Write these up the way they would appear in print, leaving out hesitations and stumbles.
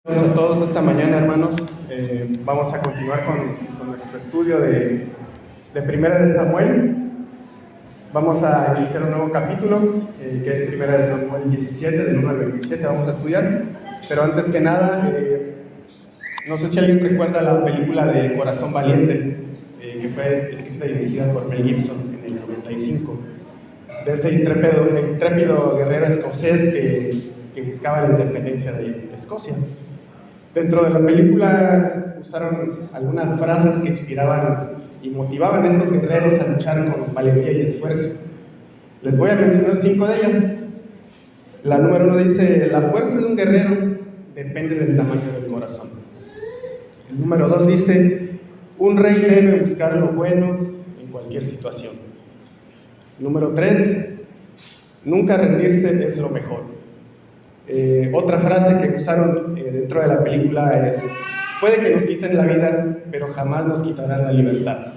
A todos esta mañana, hermanos. Vamos a continuar con nuestro estudio de Primera de Samuel. Vamos a iniciar un nuevo capítulo, que es Primera de Samuel 17, del 1 al 27. Vamos a estudiar. Pero antes que nada, no sé si alguien recuerda la película de Corazón Valiente, que fue escrita y dirigida por Mel Gibson en el 95. De ese intrépido guerrero escocés que buscaba la independencia de Escocia. Dentro de la película usaron algunas frases que inspiraban y motivaban a estos guerreros a luchar con valentía y esfuerzo. Les voy a mencionar 5 de ellas. La número 1 dice: la fuerza de un guerrero depende del tamaño del corazón. El número 2 dice: un rey debe buscar lo bueno en cualquier situación. Número 3: nunca rendirse es lo mejor. Otra frase que usaron dentro de la película es: puede que nos quiten la vida, pero jamás nos quitarán la libertad.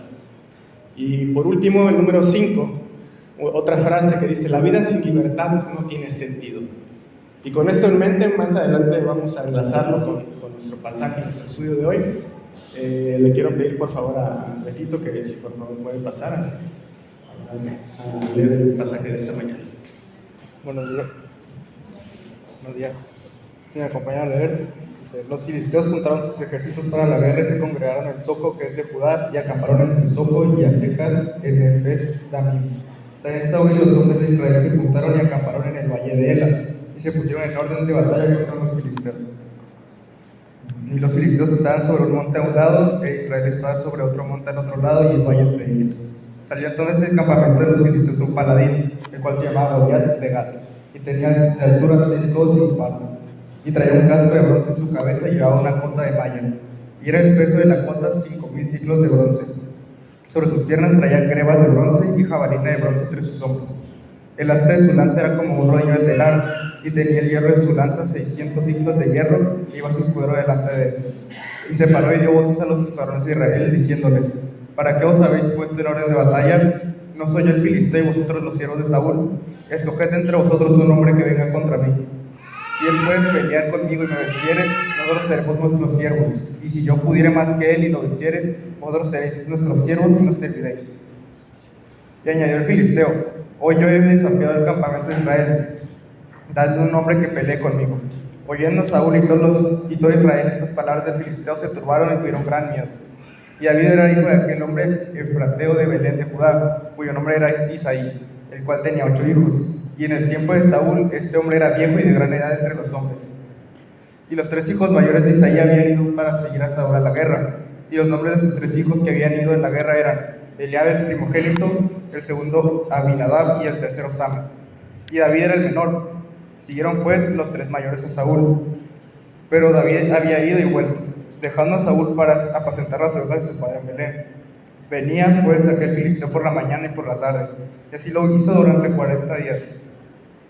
Y por último, el número 5, otra frase que dice: la vida sin libertad no tiene sentido. Y con esto en mente, más adelante vamos a enlazarlo con nuestro pasaje, nuestro estudio de hoy. Le quiero pedir por favor a Betito que si por favor puede pasar a leer el pasaje de esta mañana. Buenos días. Si me acompañan a leer, dice: los filisteos juntaron sus ejércitos para la guerra y se congregaron en Soco, que es de Judá, y acamparon entre Soco y Azeca en Efes Damim. También Saúl y los hombres de Israel se juntaron y acamparon en el valle de Ela, y se pusieron en orden de batalla contra los filisteos. Y los filisteos estaban sobre un monte a un lado, e Israel estaba sobre otro monte al otro lado, y el valle entre ellos. Salió entonces del campamento de los filisteos un paladín, el cual se llamaba Goliat de Gat, y tenía de altura 6 codos y un palmo, y traía un casco de bronce en su cabeza y llevaba una cota de malla, y era el peso de la cota 5,000 ciclos de bronce. Sobre sus piernas traía grebas de bronce y jabalina de bronce entre sus hombros. El asta de su lanza era como un rodillo de telar, y tenía el hierro de su lanza 600 ciclos de hierro, y iba su escudero delante de él. Y se paró y dio voces a los escuadrones de Israel, diciéndoles: ¿para qué os habéis puesto en orden de batalla? ¿No soy yo el filisteo y vosotros los siervos de Saúl? Escoged entre vosotros un hombre que venga contra mí. Si él puede pelear conmigo y me venciere, nosotros seremos vuestros siervos. Y si yo pudiere más que él y lo venciere, vosotros seréis nuestros siervos y nos serviréis. Y añadió el filisteo: hoy yo he desafiado el campamento de Israel. Dadle un hombre que pelee conmigo. Oyendo Saúl y todo Israel estas palabras del filisteo, se turbaron y tuvieron gran miedo. Y David era hijo de aquel hombre efrateo de Belén de Judá, cuyo nombre era Isaí, el cual tenía 8 hijos. Y en el tiempo de Saúl, este hombre era viejo y de gran edad entre los hombres. Y los 3 hijos mayores de Isaí habían ido para seguir a Saúl a la guerra. Y los nombres de sus 3 hijos que habían ido en la guerra eran Eliab el primogénito, el segundo Aminadab y el tercero Sama. Y David era el menor. Siguieron pues los 3 mayores a Saúl. Pero David había ido y vuelto, dejando a Saúl para apacentar las ovejas de su padre en Belén. Venía pues aquel filisteo por la mañana y por la tarde, y así lo hizo durante 40 días.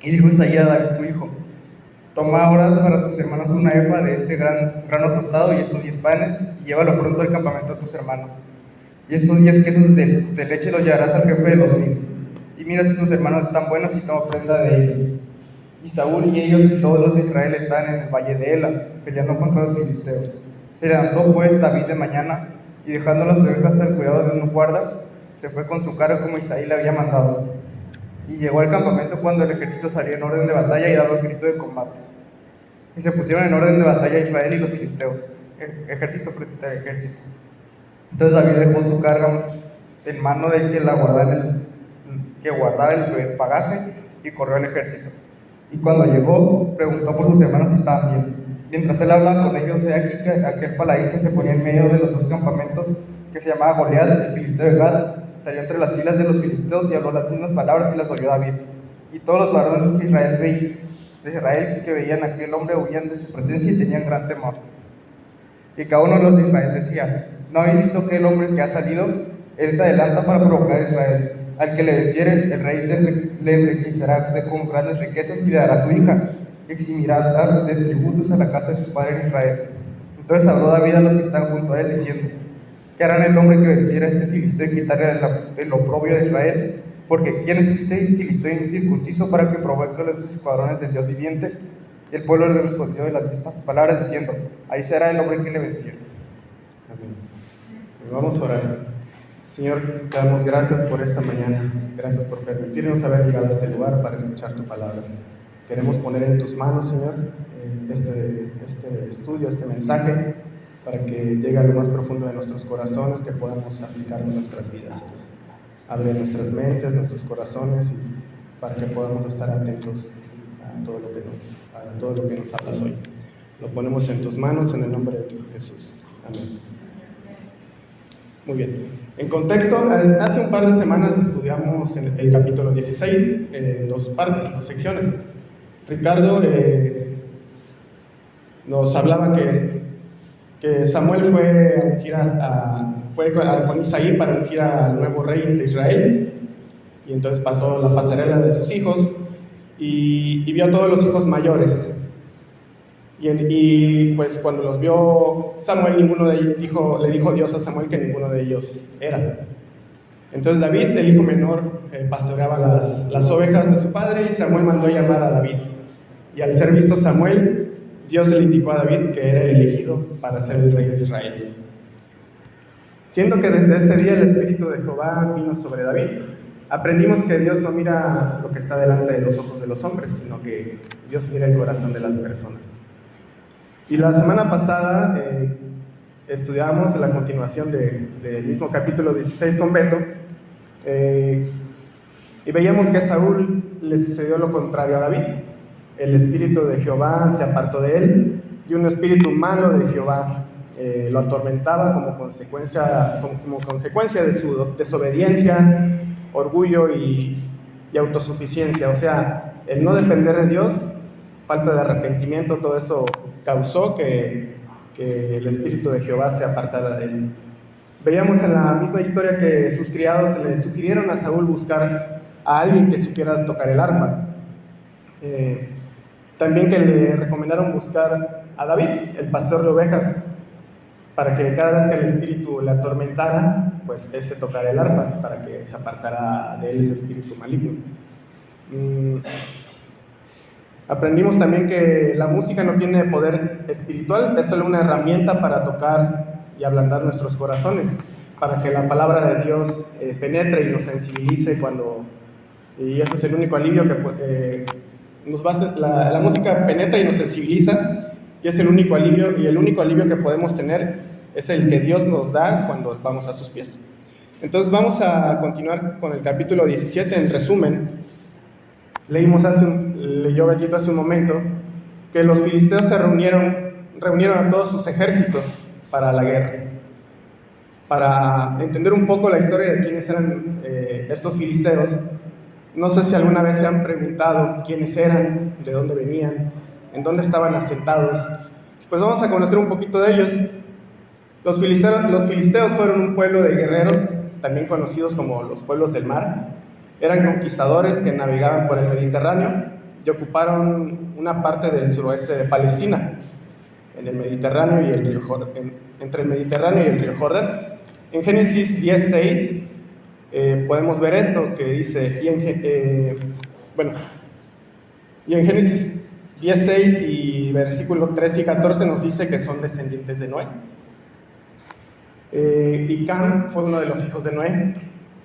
Y dijo Isaí a David su hijo: toma ahora para tus hermanos una efa de este grano tostado y estos 10 panes, y llévalo pronto al campamento de tus hermanos. Y estos 10 quesos de leche los llevarás al jefe de los 1000. Y mira si tus hermanos están buenos y toma prenda de ellos. Y Saúl y ellos y todos los de Israel estaban en el valle de Ela, peleando contra los filisteos. Se levantó pues David de mañana, y dejando las ovejas al cuidado de un guarda, se fue con su carro como Isaí le había mandado. Y llegó al campamento cuando el ejército salió en orden de batalla y daba el grito de combate. Y se pusieron en orden de batalla Israel y los filisteos, ejército frente al ejército. Entonces David dejó su carga en mano del que guardaba el bagaje, y corrió al ejército. Y cuando llegó, preguntó por sus hermanos si estaban bien. Mientras él hablaba con ellos, he aquí que aquel paladín que se ponía en medio de los 2 campamentos, que se llamaba Goliat, el filisteo de Gat, salió entre las filas de los filisteos y habló las mismas palabras y las oyó David. Y todos los varones de Israel que veían a aquel hombre huían de su presencia y tenían gran temor. Y cada uno de los de Israel decía: ¿no habéis visto que el hombre que ha salido? Él se adelanta para provocar a Israel. Al que le venciere, el rey le enriquecerá con grandes riquezas y le dará a su hija, y eximirá dar de tributos a la casa de su padre en Israel. Entonces habló David a los que estaban junto a él, diciendo: ¿qué harán el hombre que venciera a este filisteo y quitarle el oprobio de Israel? Porque ¿quién es este filisteo incircunciso para que provoque a los escuadrones del Dios viviente? Y el pueblo le respondió de las mismas palabras, diciendo: ahí será el hombre que le venciera. Amén. Vamos a orar. Señor, te damos gracias por esta mañana. Gracias por permitirnos haber llegado a este lugar para escuchar tu palabra. Queremos poner en tus manos, Señor, este estudio, este mensaje, para que llegue a lo más profundo de nuestros corazones, que podamos aplicarlo en nuestras vidas, Señor. Abre nuestras mentes, nuestros corazones, y para que podamos estar atentos a todo lo que nos hablas hoy. Lo ponemos en tus manos en el nombre de tu Hijo Jesús. Amén. Muy bien. En contexto, hace un par de semanas estudiamos el capítulo 16, en dos partes, dos secciones. Ricardo nos hablaba que Samuel fue a ungir con Isaí para ungir al nuevo rey de Israel, y entonces pasó la pasarela de sus hijos y vio a todos los hijos mayores. Y pues cuando los vio Samuel, ninguno de ellos le dijo Dios a Samuel que ninguno de ellos era. Entonces David, el hijo menor, pastoreaba las ovejas de su padre, y Samuel mandó a llamar a David. Y al ser visto Samuel, Dios le indicó a David que era elegido para ser el rey de Israel. Siendo que desde ese día el Espíritu de Jehová vino sobre David, aprendimos que Dios no mira lo que está delante de los ojos de los hombres, sino que Dios mira el corazón de las personas. Y la semana pasada estudiamos la continuación del mismo capítulo 16 con Beto, y veíamos que a Saúl le sucedió lo contrario a David. El espíritu de Jehová se apartó de él, y un espíritu malo de Jehová lo atormentaba como consecuencia de su desobediencia, orgullo y autosuficiencia. O sea, el no depender de Dios, falta de arrepentimiento, todo eso causó que el espíritu de Jehová se apartara de él. Veíamos en la misma historia que sus criados le sugirieron a Saúl buscar a alguien que supiera tocar el arpa. También que le recomendaron buscar a David, el pastor de ovejas, para que cada vez que el espíritu le atormentara, pues éste tocara el arpa, para que se apartara de él ese espíritu maligno. Aprendimos también que la música no tiene poder espiritual, es solo una herramienta para tocar y ablandar nuestros corazones, para que la palabra de Dios penetre y nos sensibilice y ese es el único alivio que la música penetra y nos sensibiliza, y es el único alivio que podemos tener es el que Dios nos da cuando vamos a sus pies. Entonces vamos a continuar con el capítulo 17. En resumen, leyó Betito hace un momento que los filisteos se reunieron a todos sus ejércitos para la guerra. Para entender un poco la historia de quiénes eran estos filisteos, no sé si alguna vez se han preguntado quiénes eran, de dónde venían, en dónde estaban asentados. Pues vamos a conocer un poquito de ellos. Los filisteos fueron un pueblo de guerreros, también conocidos como los pueblos del mar. Eran conquistadores que navegaban por el Mediterráneo y ocuparon una parte del suroeste de Palestina, en el Mediterráneo y el río Jordán, entre el Mediterráneo y el río Jordán. En Génesis 10:6 podemos ver esto que dice, y en Génesis 10:6 y versículo 13 y 14 nos dice que son descendientes de Noé. Y Cam fue uno de los hijos de Noé.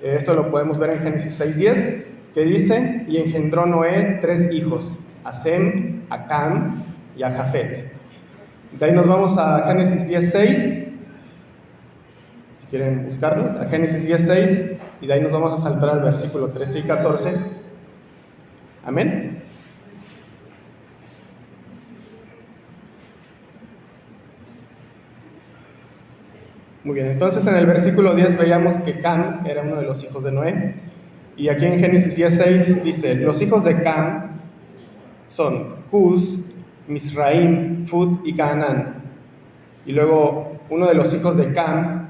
Esto lo podemos ver en Génesis 6:10, que dice, y engendró Noé 3 hijos, a Sem, a Cam y a Jafet. De ahí nos vamos a Génesis 10:6, si quieren buscarlos, a Génesis 10:6, y de ahí nos vamos a saltar al versículo 13 y 14. Amén. Muy bien, entonces en el versículo 10 veíamos que Cam era uno de los hijos de Noé. Y aquí en Génesis 10:6 dice, los hijos de Cam son Cus, Misraim, Fut y Canaán. Y luego uno de los hijos de Cam,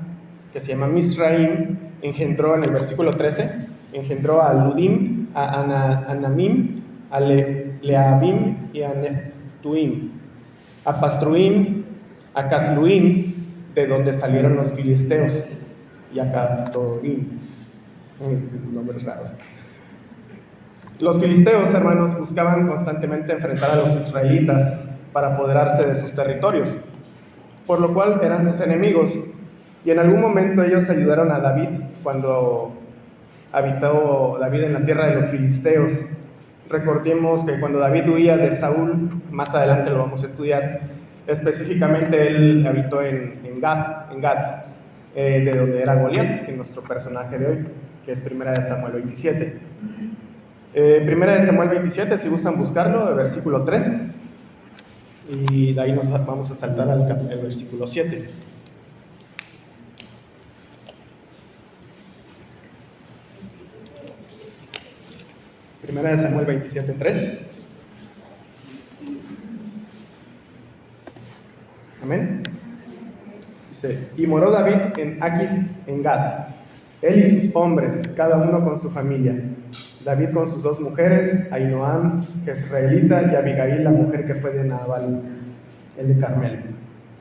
que se llama Misraim, engendró en el versículo 13, engendró a Ludim, a Anamim, a Leabim y a Neftuim, a Pastruim, a Casluim, de donde salieron los filisteos, y a Caftorim, nombres raros. Los filisteos, hermanos, buscaban constantemente enfrentar a los israelitas para apoderarse de sus territorios, por lo cual eran sus enemigos. Y en algún momento ellos ayudaron a David cuando habitó David en la tierra de los filisteos. Recordemos que cuando David huía de Saúl, más adelante lo vamos a estudiar, específicamente él habitó en Gat, de donde era Goliat, que es nuestro personaje de hoy, que es 1 Samuel 27. 1 Samuel 27, si gustan buscarlo, el versículo 3, y de ahí nos vamos a saltar al versículo 7. Primera de Samuel 27, 3. Amén. Dice, y moró David en Aquis en Gat, él y sus hombres, cada uno con su familia. David con sus 2 mujeres, Ahinoam, Jezreelita, y Abigail, la mujer que fue de Nabal, el de Carmel.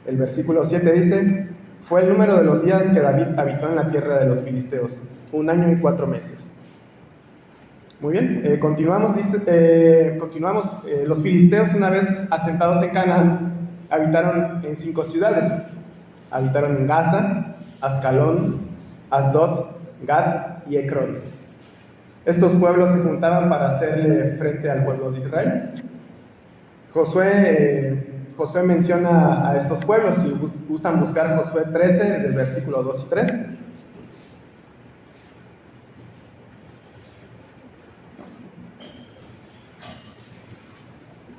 El versículo 7 dice, fue el número de los días que David habitó en la tierra de los filisteos, 1 año y 4 meses. Muy bien, continuamos. Los filisteos, una vez asentados en Canaán, habitaron en 5 ciudades. Habitaron en Gaza, Ascalón, Asdod, Gat y Ecrón. Estos pueblos se juntaban para hacerle frente al pueblo de Israel. Josué menciona a estos pueblos, si gustan buscar Josué 13, del versículo 2 y 3.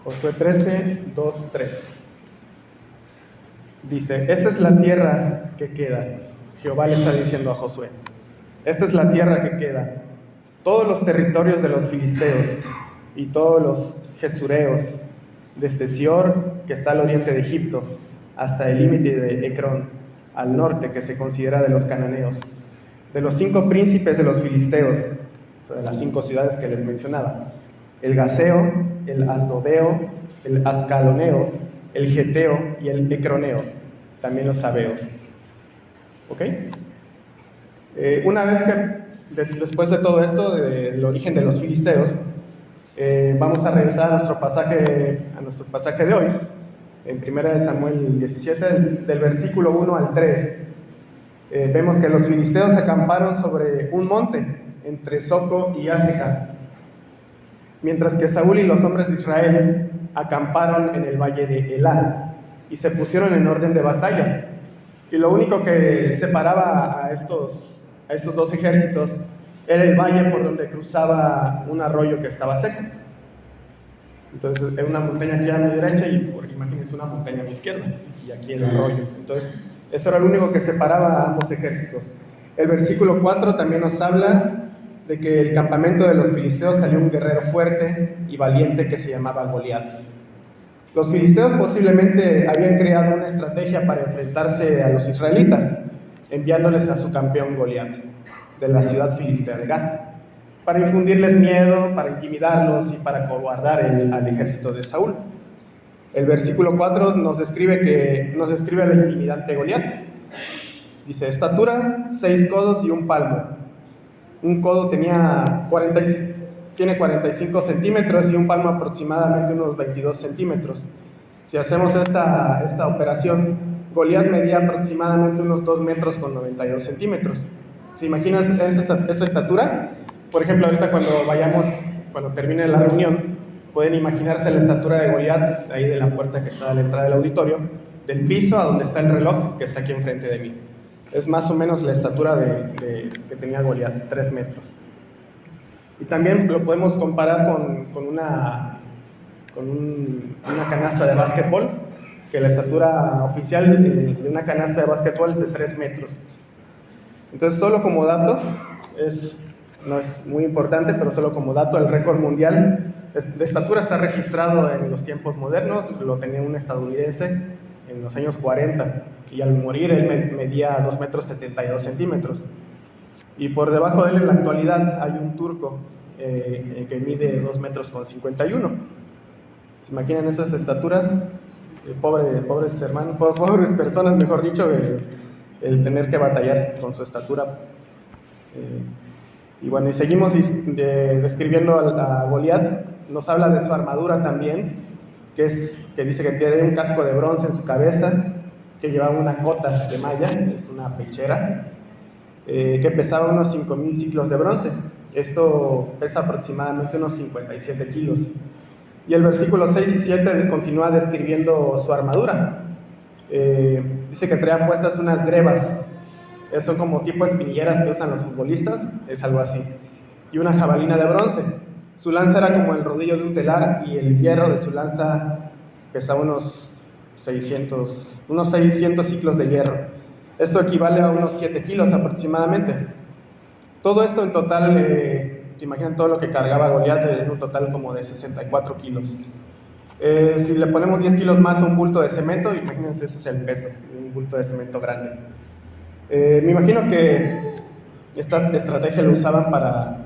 Josué 13, 2, 3. Dice, esta es la tierra que queda. Jehová le está diciendo a Josué, esta es la tierra que queda. Todos los territorios de los filisteos y todos los jesureos, desde Sior, que está al oriente de Egipto, hasta el límite de Ecrón, al norte, que se considera de los cananeos. De los 5 príncipes de los filisteos, o sea, de las 5 ciudades que les mencionaba, el Gaseo, el Asdodeo, el Ascaloneo, el Geteo y el Ecroneo, también los Sabeos. ¿Ok? Una vez que, después de todo esto, del origen de los filisteos, vamos a regresar a nuestro pasaje de hoy, en 1 Samuel 17, del versículo 1 al 3. Vemos que los filisteos acamparon sobre un monte, entre Soco y Azeca, mientras que Saúl y los hombres de Israel acamparon en el valle de Elá y se pusieron en orden de batalla. Y lo único que separaba a estos 2 ejércitos era el valle por donde cruzaba un arroyo que estaba seco. Entonces, era una montaña aquí a mi derecha y, imagínense, una montaña a mi izquierda, y aquí el arroyo. Entonces, eso era lo único que separaba a ambos ejércitos. El versículo 4 también nos habla de que del campamento de los filisteos salió un guerrero fuerte y valiente que se llamaba Goliat. Los filisteos posiblemente habían creado una estrategia para enfrentarse a los israelitas, enviándoles a su campeón Goliat, de la ciudad filistea de Gat, para infundirles miedo, para intimidarlos y para cobardar al ejército de Saúl. El versículo 4 nos describe la intimidante Goliat. Dice, estatura, 6 codos y un palmo. Un codo tiene 45 centímetros y un palmo aproximadamente unos 22 centímetros. Si hacemos esta operación, Goliat medía aproximadamente unos 2 metros con 92 centímetros. ¿Se imaginan esa estatura? Por ejemplo, ahorita cuando termine la reunión, pueden imaginarse la estatura de Goliat, ahí de la puerta que está a la entrada del auditorio, del piso a donde está el reloj que está aquí enfrente de mí. Es más o menos la estatura que tenía Goliat, 3 metros. Y también lo podemos comparar con una canasta de básquetbol, que la estatura oficial de una canasta de básquetbol es de 3 metros. Entonces, solo como dato, no es muy importante, pero solo como dato, el récord mundial de estatura está registrado en los tiempos modernos, lo tenía un estadounidense en los años 40, y al morir él medía 2 metros 72 centímetros. Y por debajo de él en la actualidad hay un turco que mide 2 metros con 51. ¿Se imaginan esas estaturas? Pobres hermanos, pobres personas, mejor dicho, el tener que batallar con su estatura. Y bueno, y seguimos describiendo a Goliat. Nos habla de su armadura también, que dice que tiene un casco de bronce en su cabeza, que llevaba una cota de malla, es una pechera, que pesaba unos 5,000 ciclos de bronce. Esto pesa aproximadamente unos 57 kilos. Y el versículo 6 y 7 continúa describiendo su armadura. Dice que traía puestas unas grebas, son como tipo espinilleras que usan los futbolistas, es algo así, y una jabalina de bronce. Su lanza era como el rodillo de un telar, y el hierro de su lanza pesaba unos 600 ciclos de hierro. Esto equivale a unos 7 kilos aproximadamente. Todo esto en total, ¿se imaginan todo lo que cargaba Goliat? En un total como de 64 kilos. Si le ponemos 10 kilos más a un bulto de cemento, imagínense, ese es el peso de un bulto de cemento grande. Me imagino que esta estrategia lo usaban para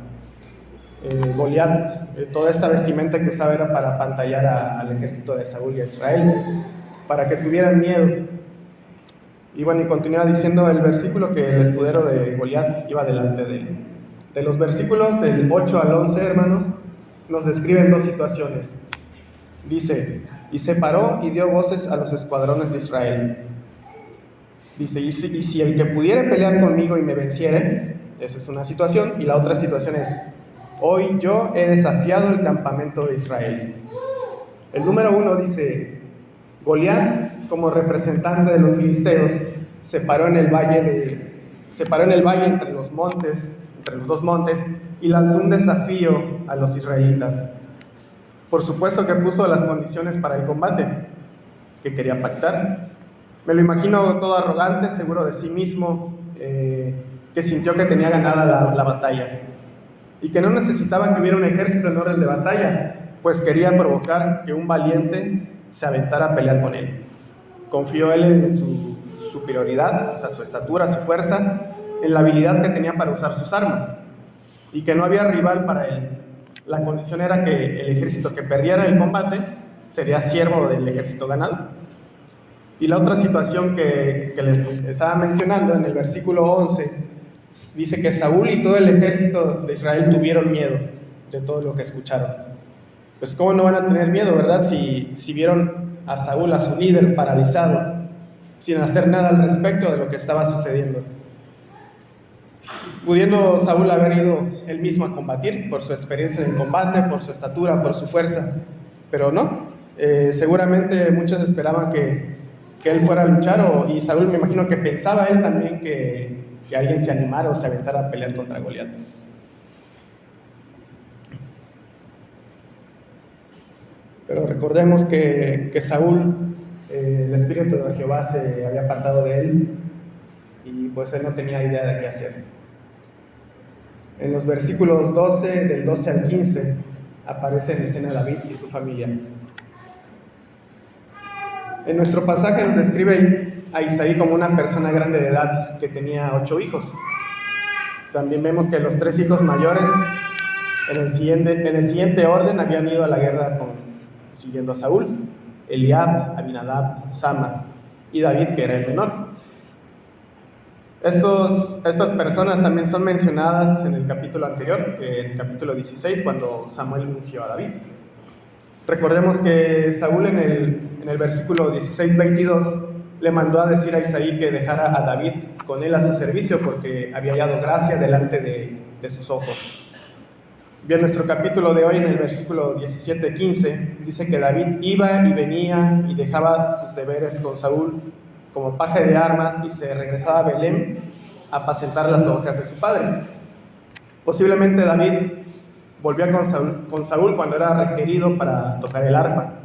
Goliat. Toda esta vestimenta que usaba era para apantallar al ejército de Saúl y a Israel, para que tuvieran miedo. Y bueno, y continúa diciendo el versículo que el escudero de Goliat iba delante de él. De los versículos del 8 al 11, hermanos, nos describen dos situaciones. Dice, y se paró y dio voces a los escuadrones de Israel. Dice, y si el que pudiere pelear conmigo y me venciere, esa es una situación, y la otra situación es, hoy yo he desafiado el campamento de Israel. El número 1 dice, Goliat, como representante de los filisteos, se paró en el valle entre los dos montes, y lanzó un desafío a los israelitas. Por supuesto que puso las condiciones para el combate, que quería pactar. Me lo imagino todo arrogante, seguro de sí mismo, que sintió que tenía ganada la batalla, y que no necesitaba que hubiera un ejército en orden de batalla, pues quería provocar que un valiente se aventara a pelear con él. Confió él en su superioridad, o sea, su estatura, su fuerza, en la habilidad que tenía para usar sus armas, y que no había rival para él. La condición era que el ejército que perdiera el combate sería siervo del ejército ganado. Y la otra situación que les estaba mencionando en el versículo 11, dice que Saúl y todo el ejército de Israel tuvieron miedo de todo lo que escucharon. Pues cómo no van a tener miedo, ¿verdad? Si vieron a Saúl, a su líder, paralizado, sin hacer nada al respecto de lo que estaba sucediendo. Pudiendo Saúl haber ido él mismo a combatir por su experiencia en el combate, por su estatura, por su fuerza, pero no. Seguramente muchos esperaban que él fuera a luchar, y Saúl, me imagino que pensaba él también que alguien se animara o se aventara a pelear contra Goliat. Pero recordemos que Saúl, el espíritu de Jehová se había apartado de él, y pues él no tenía idea de qué hacer. En los versículos del 12 al 15, aparece en escena David y su familia. En nuestro pasaje nos describe a Isaí como una persona grande de edad que tenía 8 hijos. También vemos que los 3 hijos mayores en el siguiente orden habían ido a la guerra siguiendo a Saúl: Eliab, Abinadab, Sama y David, que era el menor. Estas personas también son mencionadas en el capítulo anterior, en el capítulo 16, cuando Samuel ungió a David. Recordemos que Saúl en el versículo 16-22 le mandó a decir a Isaí que dejara a David con él a su servicio, porque había hallado gracia delante de sus ojos. Bien, nuestro capítulo de hoy, en el versículo 17-15, dice que David iba y venía y dejaba sus deberes con Saúl como paje de armas, y se regresaba a Belén a apacentar las ovejas de su padre. Posiblemente David volvía con Saúl cuando era requerido para tocar el arpa,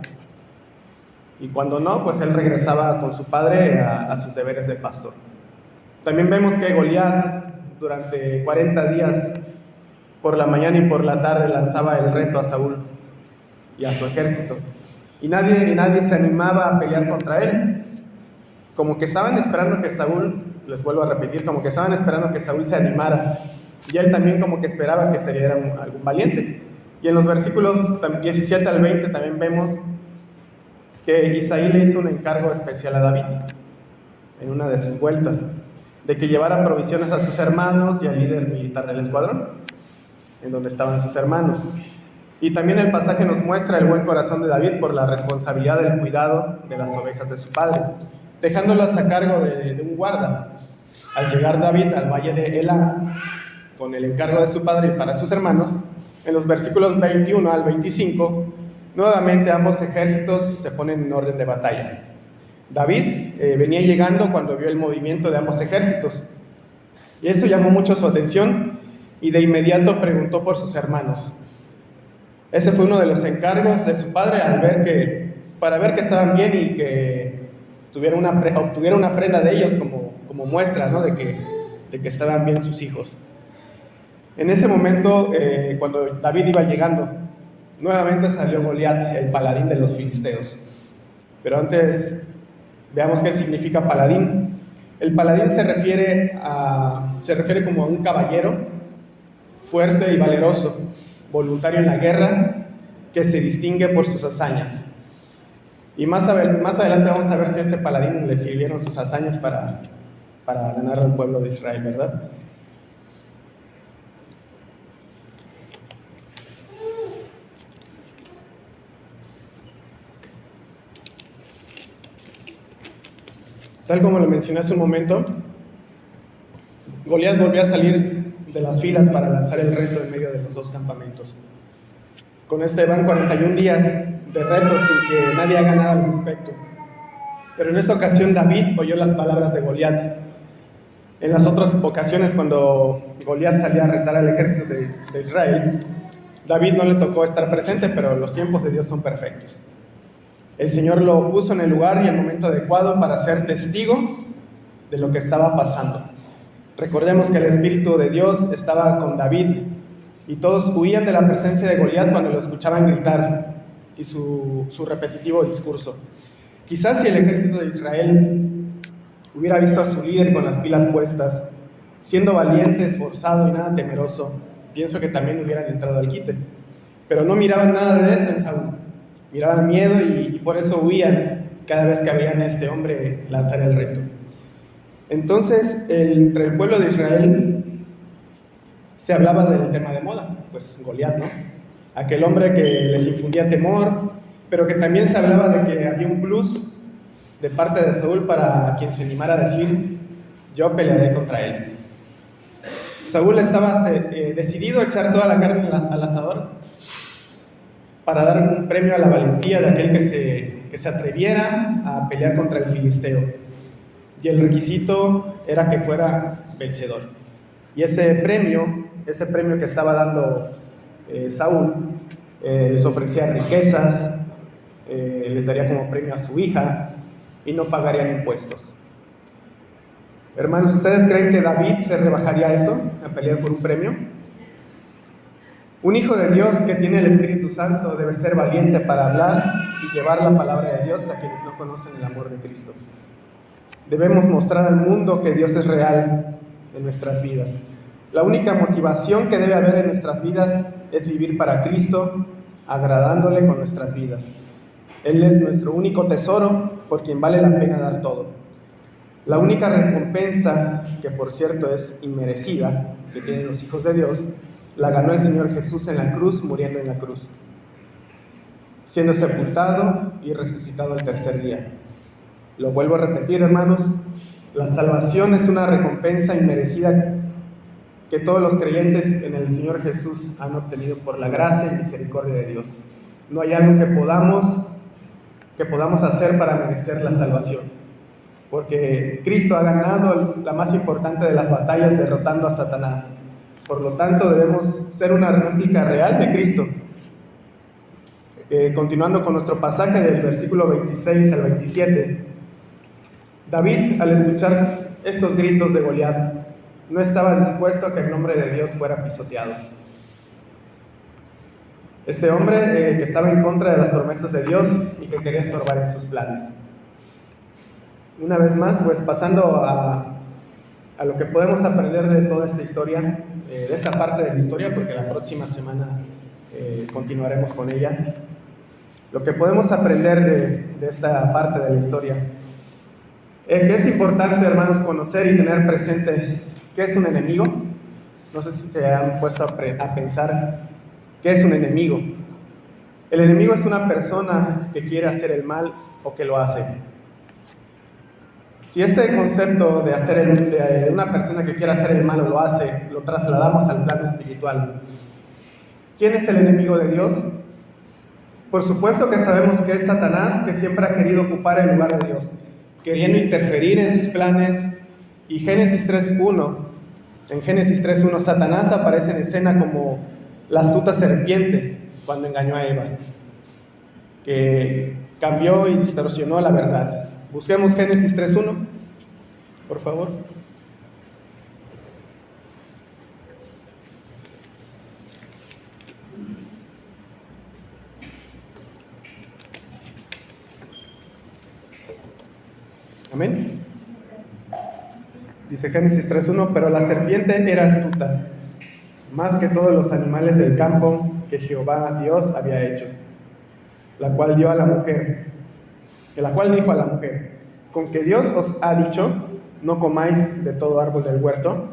y cuando no, pues él regresaba con su padre a sus deberes de pastor. También vemos que Goliat durante 40 días, por la mañana y por la tarde, lanzaba el reto a Saúl y a su ejército, y nadie se animaba a pelear contra él. Como que estaban esperando que Saúl, les vuelvo a repetir, como que estaban esperando que Saúl se animara, y él también como que esperaba que saliera algún valiente. Y en los versículos 17 al 20 también vemos que Isaí le hizo un encargo especial a David en una de sus vueltas, de que llevara provisiones a sus hermanos y al líder militar del escuadrón. en donde estaban sus hermanos. Y también el pasaje nos muestra el buen corazón de David por la responsabilidad del cuidado de las ovejas de su padre, dejándolas a cargo de un guarda. Al llegar David al valle de Elá, con el encargo de su padre y para sus hermanos, en los versículos 21 al 25, nuevamente ambos ejércitos se ponen en orden de batalla. David venía llegando cuando vio el movimiento de ambos ejércitos, y eso llamó mucho su atención, y de inmediato preguntó por sus hermanos. Ese fue uno de los encargos de su padre para ver que estaban bien y que obtuviera una prenda de ellos como muestra, ¿no?, de que estaban bien sus hijos. En ese momento, cuando David iba llegando, nuevamente salió Goliat, el paladín de los filisteos. Pero antes, veamos qué significa paladín. El paladín se refiere como a un caballero fuerte y valeroso, voluntario en la guerra, que se distingue por sus hazañas. Y más adelante vamos a ver si a ese paladín le sirvieron sus hazañas para ganar al pueblo de Israel, ¿verdad? Tal como lo mencioné hace un momento, Goliat volvió a salir de las filas para lanzar el reto en medio de los dos campamentos. Con este van 41 días de retos sin que nadie haga nada al respecto. Pero en esta ocasión David oyó las palabras de Goliat. En las otras ocasiones, cuando Goliat salía a retar al ejército de Israel, David no le tocó estar presente, pero los tiempos de Dios son perfectos. El Señor lo puso en el lugar y el momento adecuado para ser testigo de lo que estaba pasando. Recordemos que el Espíritu de Dios estaba con David y todos huían de la presencia de Goliat cuando lo escuchaban gritar y su repetitivo discurso. Quizás si el ejército de Israel hubiera visto a su líder con las pilas puestas, siendo valiente, esforzado y nada temeroso, pienso que también hubieran entrado al quite. Pero no miraban nada de eso en Saúl. Miraban miedo y por eso huían cada vez que veían a este hombre lanzar el reto. Entonces, entre el pueblo de Israel se hablaba del tema de moda, pues Goliat, ¿no? Aquel hombre que les infundía temor, pero que también se hablaba de que había un plus de parte de Saúl para quien se animara a decir: yo pelearé contra él. Saúl estaba decidido a echar toda la carne al asador para dar un premio a la valentía de aquel que se atreviera a pelear contra el filisteo. Y el requisito era que fuera vencedor. Y ese premio que estaba dando Saúl, les ofrecía riquezas, les daría como premio a su hija y no pagarían impuestos. Hermanos, ¿ustedes creen que David se rebajaría a eso, a pelear por un premio? Un hijo de Dios que tiene el Espíritu Santo debe ser valiente para hablar y llevar la palabra de Dios a quienes no conocen el amor de Cristo. Debemos mostrar al mundo que Dios es real en nuestras vidas. La única motivación que debe haber en nuestras vidas es vivir para Cristo, agradándole con nuestras vidas. Él es nuestro único tesoro por quien vale la pena dar todo. La única recompensa, que por cierto es inmerecida, que tienen los hijos de Dios, la ganó el Señor Jesús en la cruz, muriendo en la cruz, siendo sepultado y resucitado al tercer día. Lo vuelvo a repetir, hermanos, la salvación es una recompensa inmerecida que todos los creyentes en el Señor Jesús han obtenido por la gracia y misericordia de Dios. No hay algo que podamos hacer para merecer la salvación, porque Cristo ha ganado la más importante de las batallas, derrotando a Satanás. Por lo tanto, debemos ser una réplica real de Cristo. Continuando con nuestro pasaje del versículo 26 al 27, David, al escuchar estos gritos de Goliat, no estaba dispuesto a que el nombre de Dios fuera pisoteado. Este hombre que estaba en contra de las promesas de Dios y que quería estorbar en sus planes. Una vez más, pues pasando a lo que podemos aprender de toda esta historia, de esta parte de la historia, porque la próxima semana continuaremos con ella. Lo que podemos aprender de esta parte de la historia, que es importante, hermanos, conocer y tener presente qué es un enemigo, No sé si se han puesto a pensar qué es un enemigo. El enemigo es una persona que quiere hacer el mal o que lo hace. Si este concepto de una persona que quiere hacer el mal o lo hace, lo trasladamos al plano espiritual, ¿quién es el enemigo de Dios? Por supuesto que sabemos que es Satanás, que siempre ha querido ocupar el lugar de Dios, queriendo interferir en sus planes. Y Génesis 3.1, en Génesis 3.1, Satanás aparece en escena como la astuta serpiente cuando engañó a Eva, que cambió y distorsionó la verdad. Busquemos Génesis 3.1, por favor. Amén. Dice Génesis 3.1, pero la serpiente era astuta, más que todos los animales del campo que Jehová Dios había hecho, la cual dijo a la mujer, con que Dios os ha dicho, no comáis de todo árbol del huerto.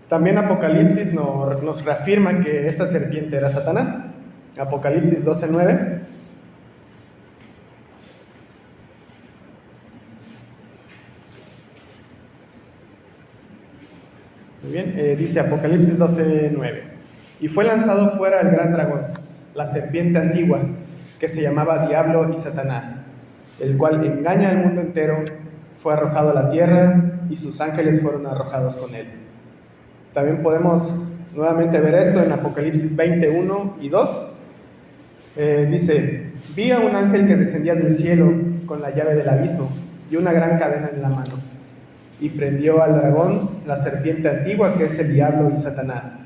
También Apocalipsis nos reafirma que esta serpiente era Satanás. Apocalipsis 12.9. Muy bien, dice Apocalipsis 12.9. Y fue lanzado fuera el gran dragón, la serpiente antigua, que se llamaba Diablo y Satanás, el cual engaña al mundo entero, fue arrojado a la tierra y sus ángeles fueron arrojados con él. También podemos nuevamente ver esto en Apocalipsis 20.1 y 2. Dice, vi a un ángel que descendía del cielo con la llave del abismo y una gran cadena en la mano, y prendió al dragón, la serpiente antigua, que es el diablo y Satanás,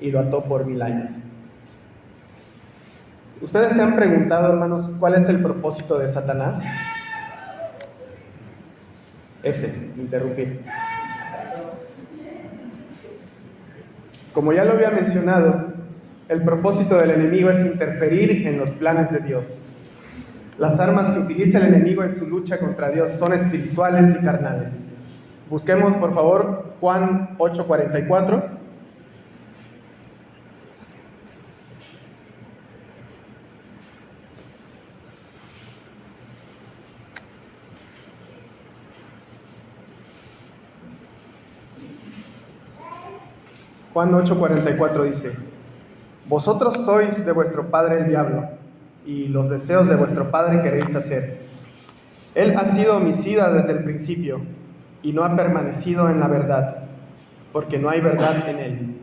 y lo ató por 1000 años. ¿Ustedes se han preguntado, hermanos, cuál es el propósito de Satanás? Interrumpir. Como ya lo había mencionado, el propósito del enemigo es interferir en los planes de Dios. Las armas que utiliza el enemigo en su lucha contra Dios son espirituales y carnales. Busquemos, por favor, Juan 8:44. Juan 8:44 dice, vosotros sois de vuestro padre el diablo, y los deseos de vuestro padre queréis hacer. Él ha sido homicida desde el principio, y no ha permanecido en la verdad, porque no hay verdad en él.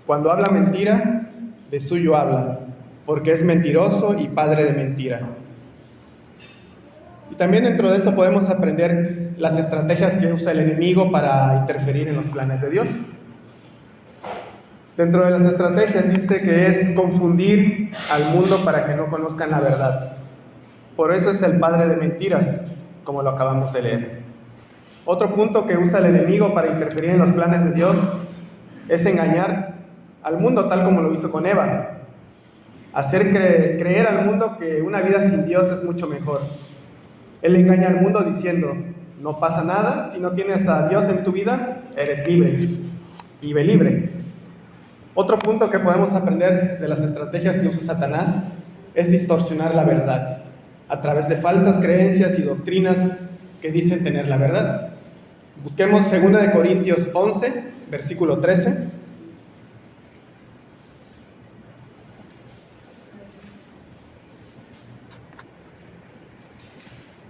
Cuando habla mentira, de suyo habla, porque es mentiroso y padre de mentira. Y también dentro de eso podemos aprender las estrategias que usa el enemigo para interferir en los planes de Dios. Dentro de las estrategias dice que es confundir al mundo para que no conozcan la verdad. Por eso es el padre de mentiras, como lo acabamos de leer. Otro punto que usa el enemigo para interferir en los planes de Dios es engañar al mundo, tal como lo hizo con Eva. Hacer creer al mundo que una vida sin Dios es mucho mejor. Él engaña al mundo diciendo, no pasa nada, si no tienes a Dios en tu vida, eres libre. Vive libre. Otro punto que podemos aprender de las estrategias que usa Satanás es distorsionar la verdad a través de falsas creencias y doctrinas que dicen tener la verdad. Busquemos 2 Corintios 11, versículo 13.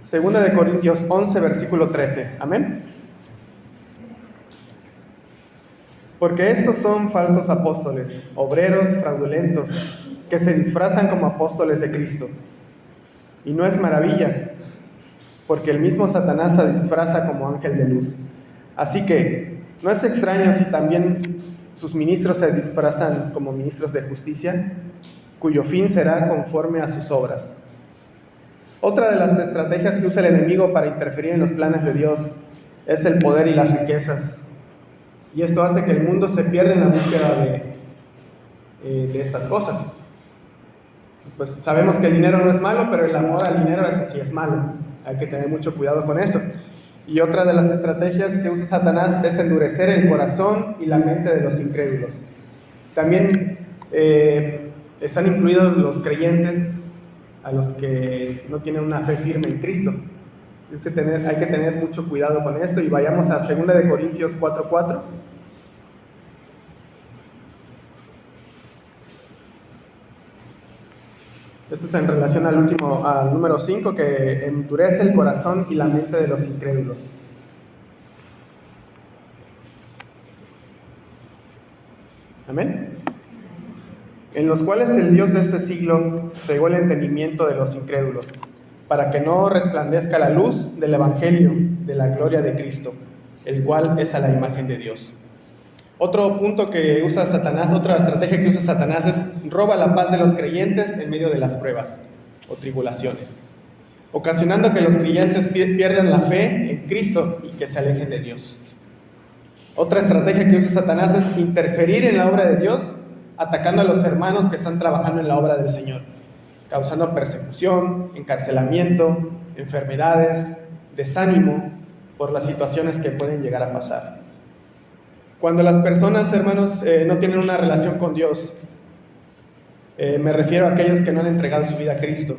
Segunda de Corintios 11, versículo 13. Amén. Porque estos son falsos apóstoles, obreros fraudulentos, que se disfrazan como apóstoles de Cristo. Y no es maravilla, porque el mismo Satanás se disfraza como ángel de luz. Así que no es extraño si también sus ministros se disfrazan como ministros de justicia, cuyo fin será conforme a sus obras. Otra de las estrategias que usa el enemigo para interferir en los planes de Dios es el poder y las riquezas. Y esto hace que el mundo se pierda en la búsqueda de estas cosas. Pues sabemos que el dinero no es malo, pero el amor al dinero ese sí es malo. Hay que tener mucho cuidado con eso. Y otra de las estrategias que usa Satanás es endurecer el corazón y la mente de los incrédulos. También están incluidos los creyentes a los que no tienen una fe firme en Cristo. Hay que tener mucho cuidado con esto, y vayamos a 2 de Corintios 4:4. Esto es en relación al número 5, que endurece el corazón y la mente de los incrédulos. Amén. En los cuales el Dios de este siglo cegó el entendimiento de los incrédulos, para que no resplandezca la luz del Evangelio de la gloria de Cristo, el cual es a la imagen de Dios. Otro punto que usa Satanás, otra estrategia que usa Satanás es roba la paz de los creyentes en medio de las pruebas o tribulaciones, ocasionando que los creyentes pierdan la fe en Cristo y que se alejen de Dios. Otra estrategia que usa Satanás es interferir en la obra de Dios, atacando a los hermanos que están trabajando en la obra del Señor, causando persecución, encarcelamiento, enfermedades, desánimo por las situaciones que pueden llegar a pasar. Cuando las personas, hermanos, no tienen una relación con Dios, me refiero a aquellos que no han entregado su vida a Cristo,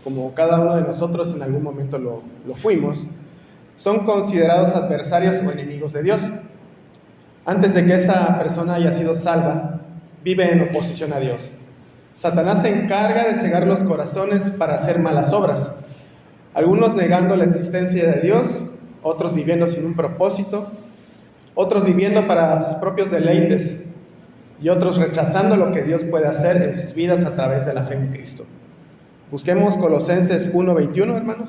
como cada uno de nosotros en algún momento lo fuimos, son considerados adversarios o enemigos de Dios. Antes de que esa persona haya sido salva, vive en oposición a Dios. Satanás se encarga de cegar los corazones para hacer malas obras, algunos negando la existencia de Dios, otros viviendo sin un propósito, otros viviendo para sus propios deleites y otros rechazando lo que Dios puede hacer en sus vidas a través de la fe en Cristo. Busquemos Colosenses 1:21, hermanos.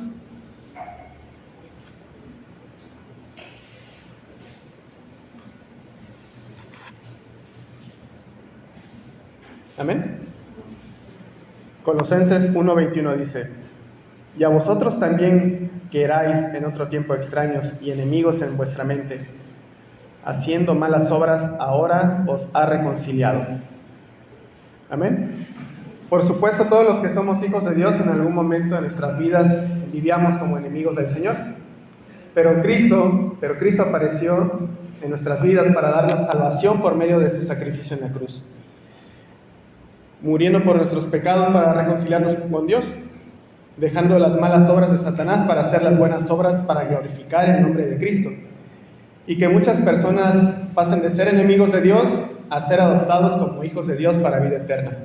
Amén. Colosenses 1:21 dice: y a vosotros también, que erais en otro tiempo extraños y enemigos en vuestra mente, haciendo malas obras, ahora os ha reconciliado. Amén. Por supuesto, todos los que somos hijos de Dios en algún momento de nuestras vidas vivíamos como enemigos del Señor. Pero Cristo apareció en nuestras vidas para darnos salvación por medio de su sacrificio en la cruz, muriendo por nuestros pecados para reconciliarnos con Dios, dejando las malas obras de Satanás para hacer las buenas obras para glorificar el nombre de Cristo. Y que muchas personas pasen de ser enemigos de Dios a ser adoptados como hijos de Dios para vida eterna.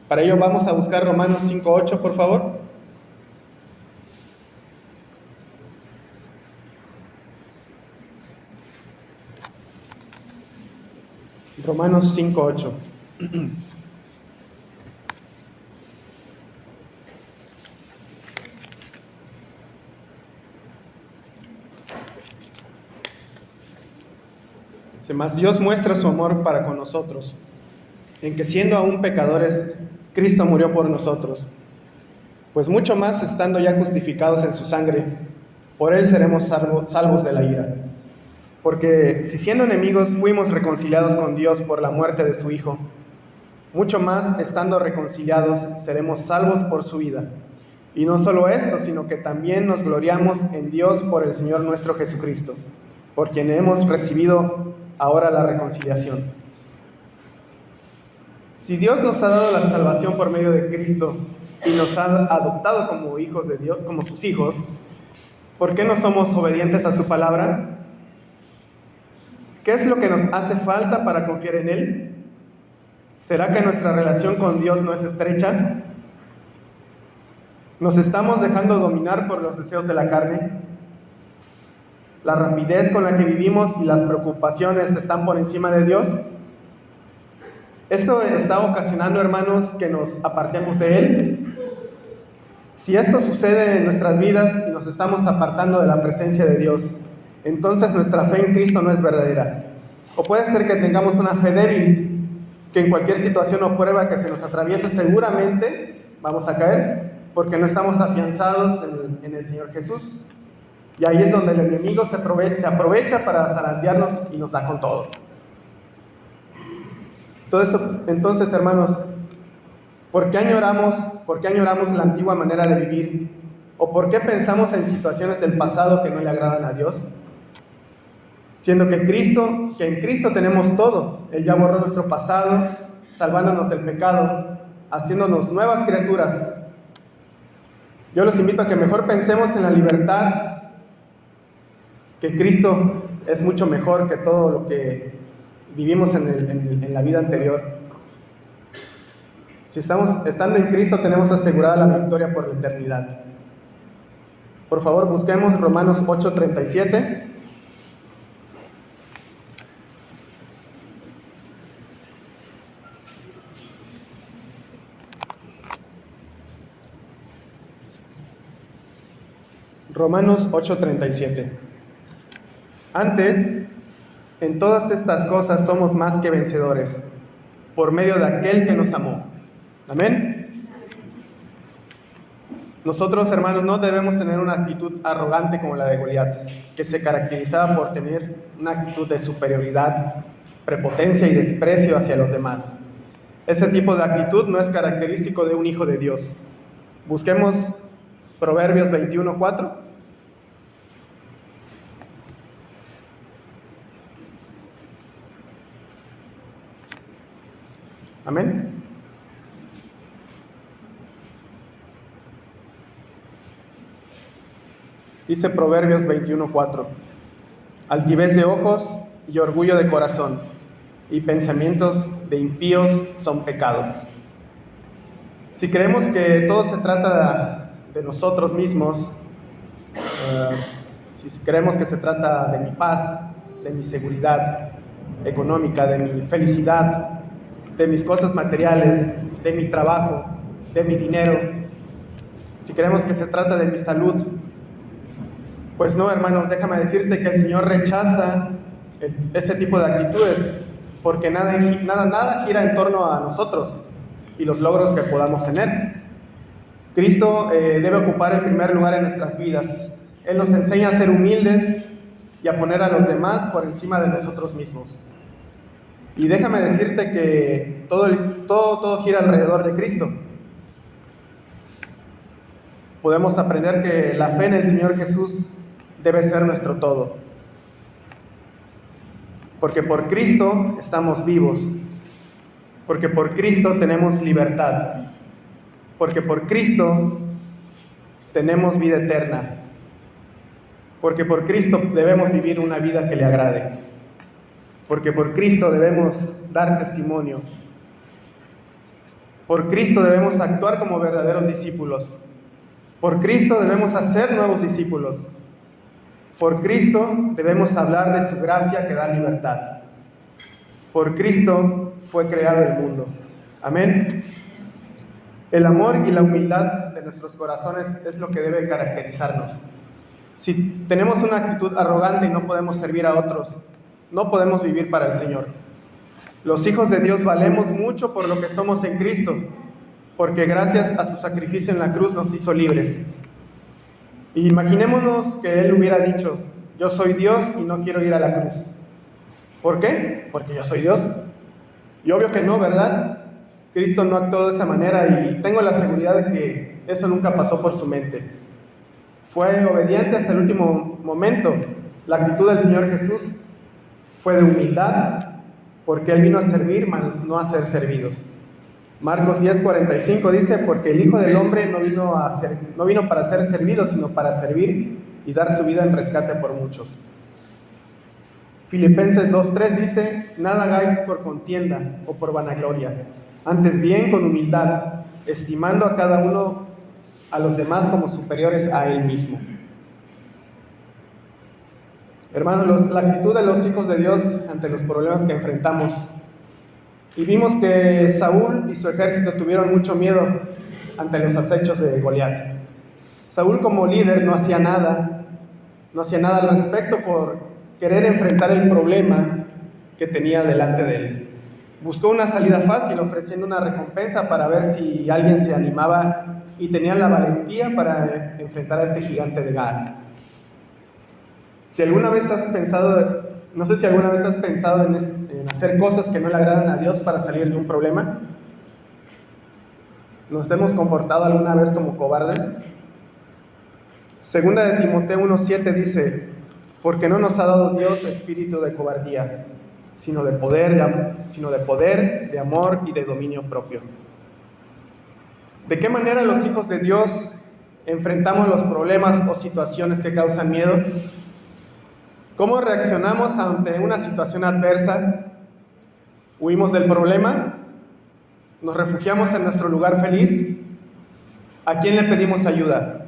Para ello vamos a buscar Romanos 5:8, por favor. Romanos 5:8. Mas Dios muestra su amor para con nosotros, en que siendo aún pecadores, Cristo murió por nosotros. Pues mucho más, estando ya justificados en su sangre, por él seremos salvos de la ira. Porque si siendo enemigos fuimos reconciliados con Dios por la muerte de su Hijo, mucho más, estando reconciliados, seremos salvos por su vida. Y no solo esto, sino que también nos gloriamos en Dios por el Señor nuestro Jesucristo, por quien hemos recibido ahora la reconciliación. Si Dios nos ha dado la salvación por medio de Cristo y nos ha adoptado como hijos de Dios, como sus hijos, ¿por qué no somos obedientes a su palabra? ¿Qué es lo que nos hace falta para confiar en Él? ¿Será que nuestra relación con Dios no es estrecha? ¿Nos estamos dejando dominar por los deseos de la carne? ¿La rapidez con la que vivimos y las preocupaciones están por encima de Dios? Esto está ocasionando, hermanos, que nos apartemos de Él. Si esto sucede en nuestras vidas y nos estamos apartando de la presencia de Dios, entonces nuestra fe en Cristo no es verdadera. O puede ser que tengamos una fe débil, que en cualquier situación o prueba que se nos atraviese seguramente vamos a caer, porque no estamos afianzados en el Señor Jesús. Y ahí es donde el enemigo se aprovecha para zarandearnos y nos da con todo. Todo esto, entonces, hermanos, ¿por qué añoramos la antigua manera de vivir ¿O por qué pensamos en situaciones del pasado que no le agradan a Dios? Siendo que en Cristo tenemos todo. Él ya borró nuestro pasado, salvándonos del pecado, haciéndonos nuevas criaturas. Yo los invito a que mejor pensemos en la libertad, que Cristo es mucho mejor que todo lo que vivimos en la vida anterior. Si estando en Cristo, tenemos asegurada la victoria por la eternidad. Por favor, busquemos Romanos 8:37. Romanos 8:37. Antes, en todas estas cosas somos más que vencedores, por medio de aquel que nos amó. Amén. Nosotros, hermanos, no debemos tener una actitud arrogante como la de Goliat, que se caracterizaba por tener una actitud de superioridad, prepotencia y desprecio hacia los demás. Ese tipo de actitud no es característico de un hijo de Dios. Busquemos Proverbios 21:4. Amén. Dice Proverbios 21:4: altivez de ojos y orgullo de corazón, y pensamientos de impíos son pecado. Si creemos que todo se trata de nosotros mismos, si creemos que se trata de mi paz, de mi seguridad económica, de mi felicidad, de mis cosas materiales, de mi trabajo, de mi dinero, si creemos que se trata de mi salud, pues no, hermanos, déjame decirte que el Señor rechaza ese tipo de actitudes, porque nada gira en torno a nosotros y los logros que podamos tener. Cristo debe ocupar el primer lugar en nuestras vidas. Él nos enseña a ser humildes y a poner a los demás por encima de nosotros mismos. Y déjame decirte que todo gira alrededor de Cristo. Podemos aprender que la fe en el Señor Jesús debe ser nuestro todo. Porque por Cristo estamos vivos. Porque por Cristo tenemos libertad. Porque por Cristo tenemos vida eterna. Porque por Cristo debemos vivir una vida que le agrade. Porque por Cristo debemos dar testimonio. Por Cristo debemos actuar como verdaderos discípulos. Por Cristo debemos hacer nuevos discípulos. Por Cristo debemos hablar de su gracia que da libertad. Por Cristo fue creado el mundo. Amén. El amor y la humildad de nuestros corazones es lo que debe caracterizarnos. Si tenemos una actitud arrogante y no podemos servir a otros, no podemos vivir para el Señor. Los hijos de Dios valemos mucho por lo que somos en Cristo, porque gracias a su sacrificio en la cruz nos hizo libres. Y imaginémonos que Él hubiera dicho: yo soy Dios y no quiero ir a la cruz. ¿Por qué? Porque yo soy Dios. Y obvio que no, ¿verdad? Cristo no actuó de esa manera y tengo la seguridad de que eso nunca pasó por su mente. Fue obediente hasta el último momento. La actitud del Señor Jesús fue de humildad, porque Él vino a servir, mas no a ser servidos. Marcos 10:45 dice: porque el Hijo del Hombre no vino para ser servido, sino para servir y dar su vida en rescate por muchos. Filipenses 2:3 dice: nada hagáis por contienda o por vanagloria, antes bien con humildad, estimando a cada uno a los demás como superiores a él mismo. Hermanos, la actitud de los hijos de Dios ante los problemas que enfrentamos. Y vimos que Saúl y su ejército tuvieron mucho miedo ante los acechos de Goliat. Saúl, como líder, no hacía nada al respecto por querer enfrentar el problema que tenía delante de él. Buscó una salida fácil, ofreciendo una recompensa para ver si alguien se animaba y tenía la valentía para enfrentar a este gigante de Gat. No sé si alguna vez has pensado en hacer cosas que no le agradan a Dios para salir de un problema. ¿Nos hemos comportado alguna vez como cobardes? Segunda de Timoteo 1:7 dice: porque no nos ha dado Dios espíritu de cobardía, sino de poder, de amor y de dominio propio. ¿De qué manera los hijos de Dios enfrentamos los problemas o situaciones que causan miedo? ¿Cómo reaccionamos ante una situación adversa? ¿Huimos del problema? ¿Nos refugiamos en nuestro lugar feliz? ¿A quién le pedimos ayuda?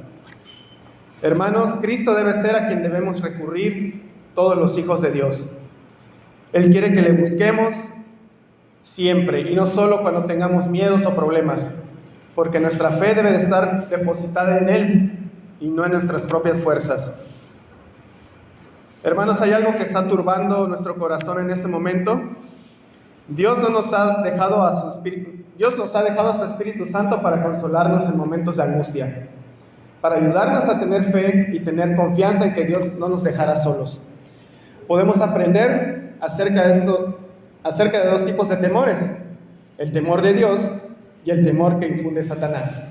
Hermanos, Cristo debe ser a quien debemos recurrir todos los hijos de Dios. Él quiere que le busquemos siempre y no solo cuando tengamos miedos o problemas, porque nuestra fe debe de estar depositada en Él y no en nuestras propias fuerzas. Hermanos, ¿hay algo que está turbando nuestro corazón en este momento? Dios nos ha dejado a su Espíritu Santo para consolarnos en momentos de angustia, para ayudarnos a tener fe y tener confianza en que Dios no nos dejará solos. Podemos aprender acerca de dos tipos de temores: el temor de Dios y el temor que infunde Satanás.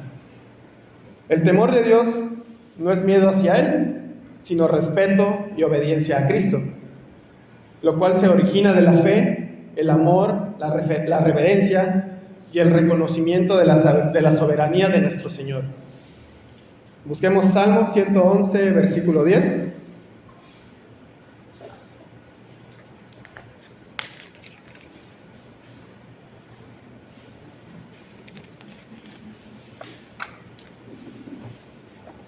El temor de Dios no es miedo hacia Él, sino respeto y obediencia a Cristo, lo cual se origina de la fe, el amor, la reverencia y el reconocimiento de la soberanía de nuestro Señor. Busquemos Salmo 111, versículo 10.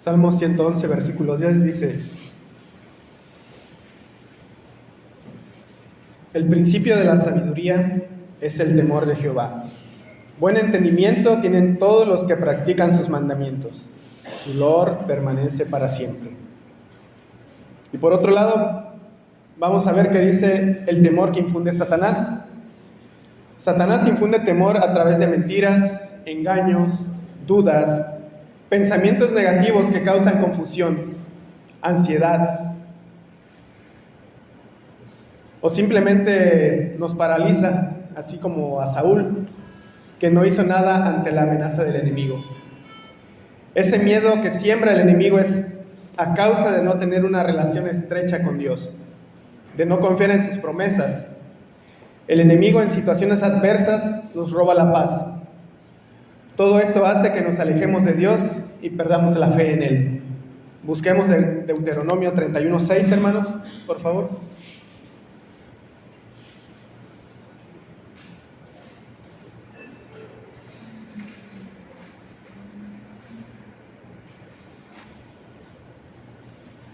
Salmo 111, versículo 10 dice: el principio de la sabiduría es el temor de Jehová. Buen entendimiento tienen todos los que practican sus mandamientos. Su loor permanece para siempre. Y por otro lado, vamos a ver qué dice el temor que infunde Satanás. Satanás infunde temor a través de mentiras, engaños, dudas, pensamientos negativos que causan confusión, ansiedad, o simplemente nos paraliza, así como a Saúl, que no hizo nada ante la amenaza del enemigo. Ese miedo que siembra el enemigo es a causa de no tener una relación estrecha con Dios, de no confiar en sus promesas. El enemigo en situaciones adversas nos roba la paz. Todo esto hace que nos alejemos de Dios y perdamos la fe en Él. Busquemos Deuteronomio 31:6, hermanos, por favor.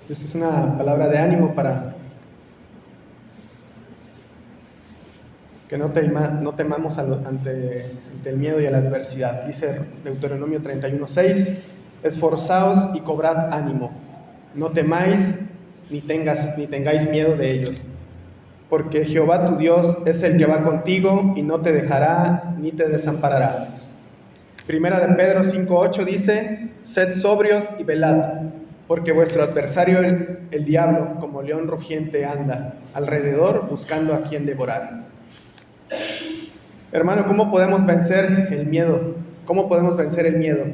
Esta es una palabra de ánimo para que no temamos ante el miedo y a la adversidad. Dice Deuteronomio 31:6: esforzaos y cobrad ánimo, no temáis ni tengáis miedo de ellos, porque Jehová tu Dios es el que va contigo y no te dejará ni te desamparará. Primera de Pedro 5:8 dice: sed sobrios y velad, porque vuestro adversario el diablo, como león rugiente, anda alrededor buscando a quien devorar. Hermano, ¿cómo podemos vencer el miedo? ¿Cómo podemos vencer el miedo?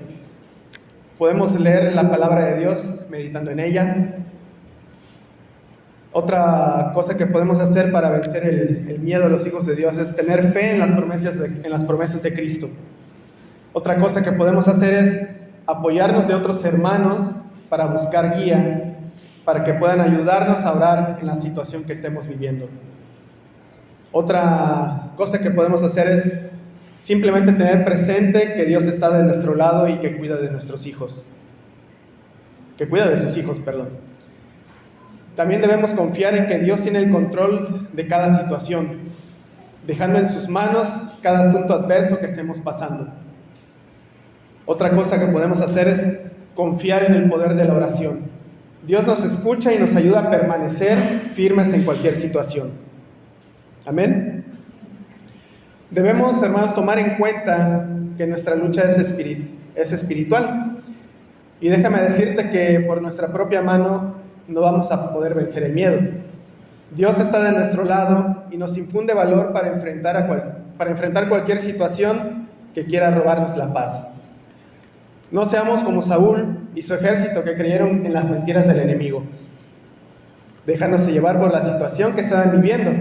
Podemos leer la palabra de Dios meditando en ella. Otra cosa que podemos hacer para vencer el miedo a los hijos de Dios es tener fe en las promesas de Cristo. Otra cosa que podemos hacer es apoyarnos de otros hermanos para buscar guía, para que puedan ayudarnos a orar en la situación que estemos viviendo. Otra cosa que podemos hacer es simplemente tener presente que Dios está de nuestro lado y que cuida de nuestros hijos. Que cuida de sus hijos, perdón. También debemos confiar en que Dios tiene el control de cada situación, dejando en sus manos cada asunto adverso que estemos pasando. Otra cosa que podemos hacer es confiar en el poder de la oración. Dios nos escucha y nos ayuda a permanecer firmes en cualquier situación. Amén. Debemos, hermanos, tomar en cuenta que nuestra lucha es espiritual. Y déjame decirte que por nuestra propia mano no vamos a poder vencer el miedo. Dios está de nuestro lado y nos infunde valor para enfrentar cualquier situación que quiera robarnos la paz. No seamos como Saúl y su ejército que creyeron en las mentiras del enemigo, dejándose llevar por la situación que estaban viviendo.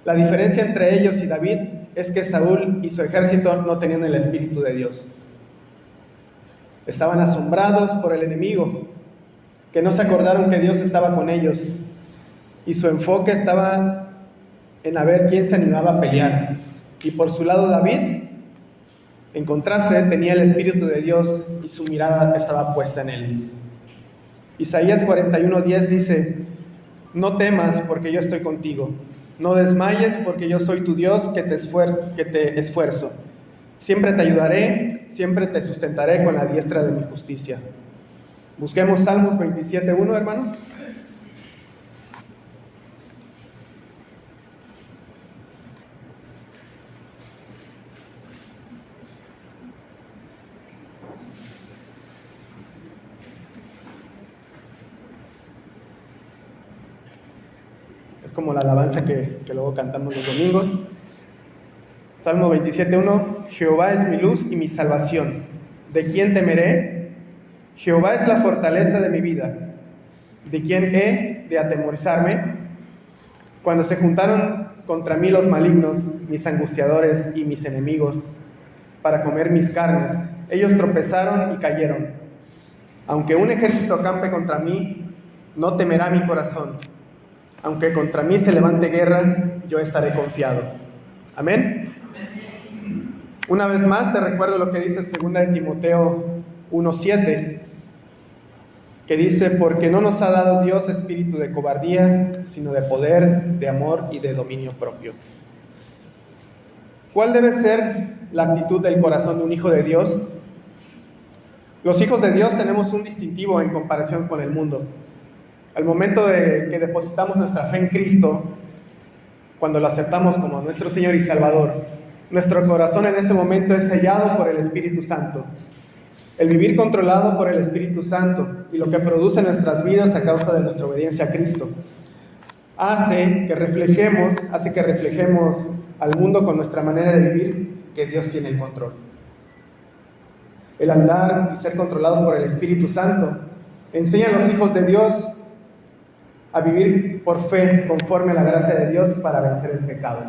La diferencia entre ellos y David es que Saúl y su ejército no tenían el Espíritu de Dios. Estaban asombrados por el enemigo, que no se acordaron que Dios estaba con ellos, y su enfoque estaba en a ver quién se animaba a pelear. Y por su lado David, en contraste, tenía el Espíritu de Dios y su mirada estaba puesta en él. Isaías 41:10 dice: no temas porque yo estoy contigo, no desmayes porque yo soy tu Dios que te esfuerzo. Siempre te ayudaré, siempre te sustentaré con la diestra de mi justicia. Busquemos Salmos 27:1, hermanos. Es como la alabanza que luego cantamos los domingos. Salmo 27:1: Jehová es mi luz y mi salvación. ¿De quién temeré? Jehová es la fortaleza de mi vida. ¿De quién he de atemorizarme? Cuando se juntaron contra mí los malignos, mis angustiadores y mis enemigos, para comer mis carnes, ellos tropezaron y cayeron. Aunque un ejército acampe contra mí, no temerá mi corazón. Aunque contra mí se levante guerra, yo estaré confiado. Amén. Una vez más te recuerdo lo que dice 2 de Timoteo 1:7, que dice: porque no nos ha dado Dios espíritu de cobardía, sino de poder, de amor y de dominio propio. ¿Cuál debe ser la actitud del corazón de un hijo de Dios? Los hijos de Dios tenemos un distintivo en comparación con el mundo. Al momento de que depositamos nuestra fe en Cristo, cuando lo aceptamos como nuestro Señor y Salvador, nuestro corazón en este momento es sellado por el Espíritu Santo. El vivir controlado por el Espíritu Santo y lo que produce en nuestras vidas a causa de nuestra obediencia a Cristo hace que reflejemos al mundo con nuestra manera de vivir que Dios tiene el control. El andar y ser controlados por el Espíritu Santo enseña a los hijos de Dios a vivir por fe conforme a la gracia de Dios para vencer el pecado.